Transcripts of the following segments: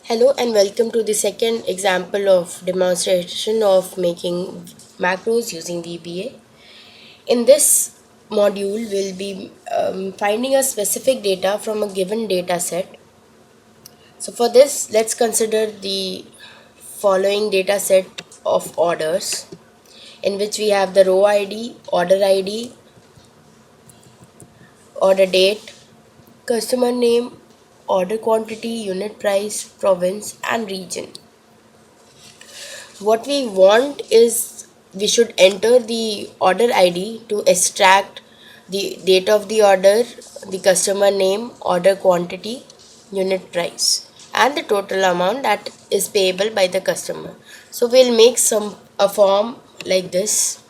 Hello and welcome to the second example of demonstration of making macros using VBA. In this module, we'll be finding a specific data from a given data set. So for this, let's consider the following data set of orders in which we have the row ID, order date, customer name, order quantity, unit price, province and region. What we want is we should enter the order ID to extract the date of the order, the customer name, order quantity, unit price, and the total amount that is payable by the customer. So we'll make a form like this.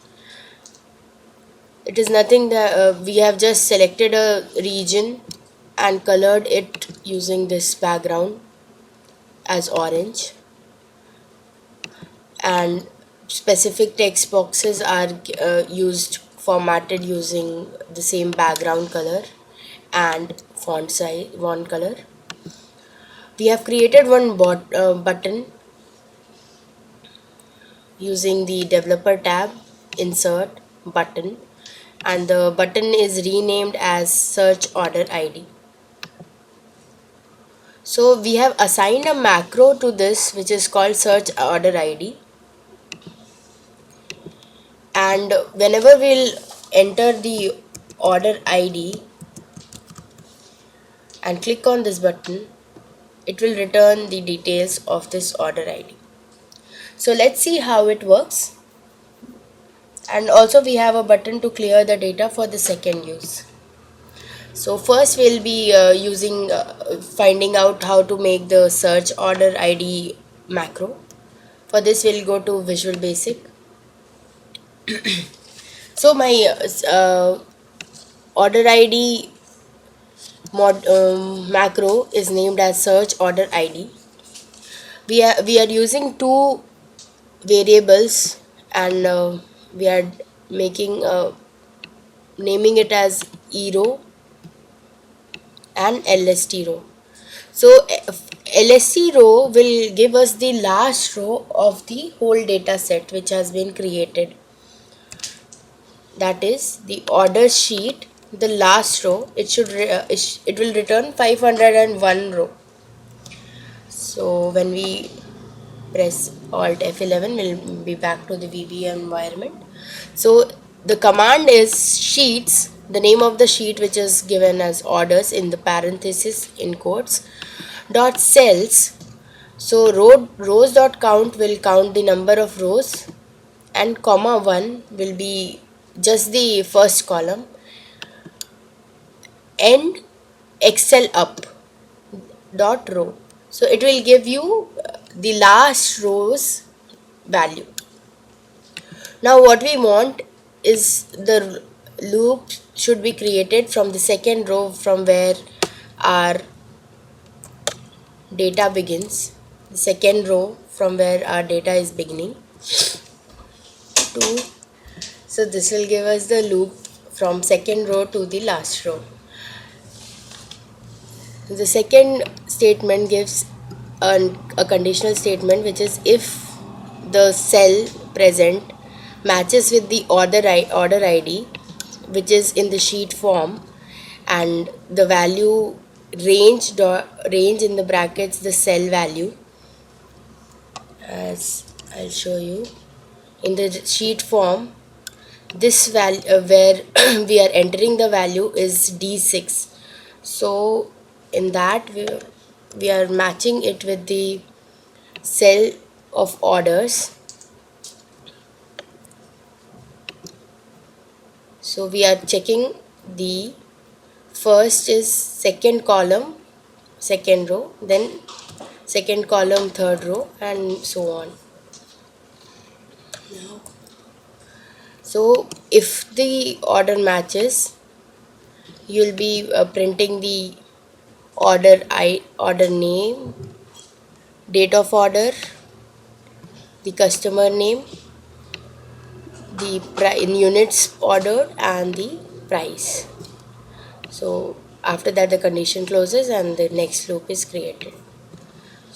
It is nothing that we have just selected a region and colored it using this background as orange, and specific text boxes are used formatted using the same background color and font color. We have created one button using the developer tab, insert button, and the button is renamed as search order ID. So we have assigned a macro to this which is called search order ID, and whenever we'll enter the order ID and click on this button, it will return the details of this order ID. So let's see how it works. And also we have a button to clear the data for the second use. So first we'll be finding out how to make the search order ID macro. For this we'll go to Visual Basic. So my order ID macro is named as search order ID. We are using two variables, and we are making naming it as eRow and LST row. So LST row will give us the last row of the whole data set which has been created. That is the order sheet, the last row. It will return 501 row. So when we press Alt F11, we'll be back to the VBA environment. So the command is sheets, the name of the sheet which is given as orders in the parenthesis in quotes, dot cells. So rows dot count will count the number of rows, and comma 1 will be just the first column, and excel up dot row. So it will give you the last row's value. Now what we want is the loop should be created from the second row from where our data begins. The second row from where our data is beginning. 2. So this will give us the loop from second row to the last row. The second statement gives a conditional statement which is if the cell present matches with the order ID which is in the sheet form, and the value range in the brackets the cell value, as I'll show you in the sheet form. This value where we are entering the value is D6. So in that we are matching it with the cell of orders. So we are checking the first is second column, second row, then second column, third row, and so on. So if the order matches, you'll be printing the order name, date of order, the customer name, the in units ordered, and the price. So after that the condition closes and the next loop is created.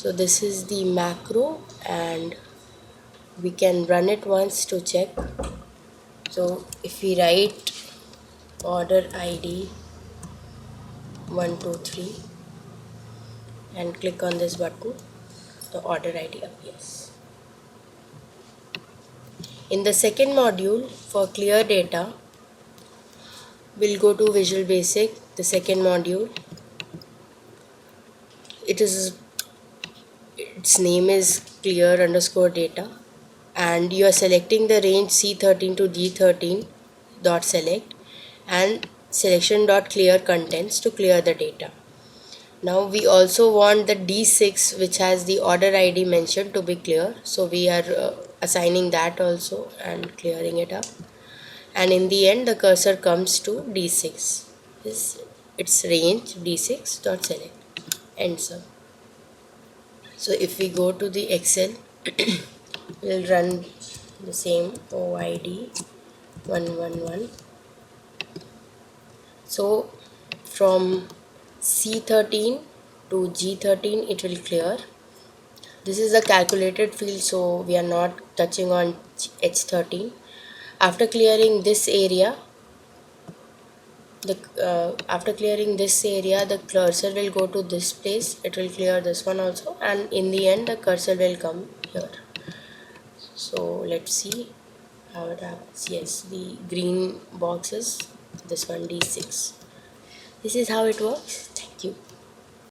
So this is the macro, and we can run it once to check. So if we write order ID 123 and click on this button, the order ID appears. In the second module, for clear data, we'll go to Visual Basic, the second module. Its name is clear underscore data, and you are selecting the range C13 to D13 dot select and selection dot clear contents to clear the data. Now we also want the D6, which has the order ID mentioned, to be clear, so we are assigning that also and clearing it up. And in the end, the cursor comes to D6, is its range D6 dot select, enter. So if we go to the Excel, we'll run the same OID 111. So from C13 to G13 it will clear. This is a calculated field, so we are not touching on H13. After clearing this area, the cursor will go to this place. It will clear this one also, and in the end the cursor will come here. So let's see how it happens. Yes, the green box is this one, D6. This is how it works. Thank you.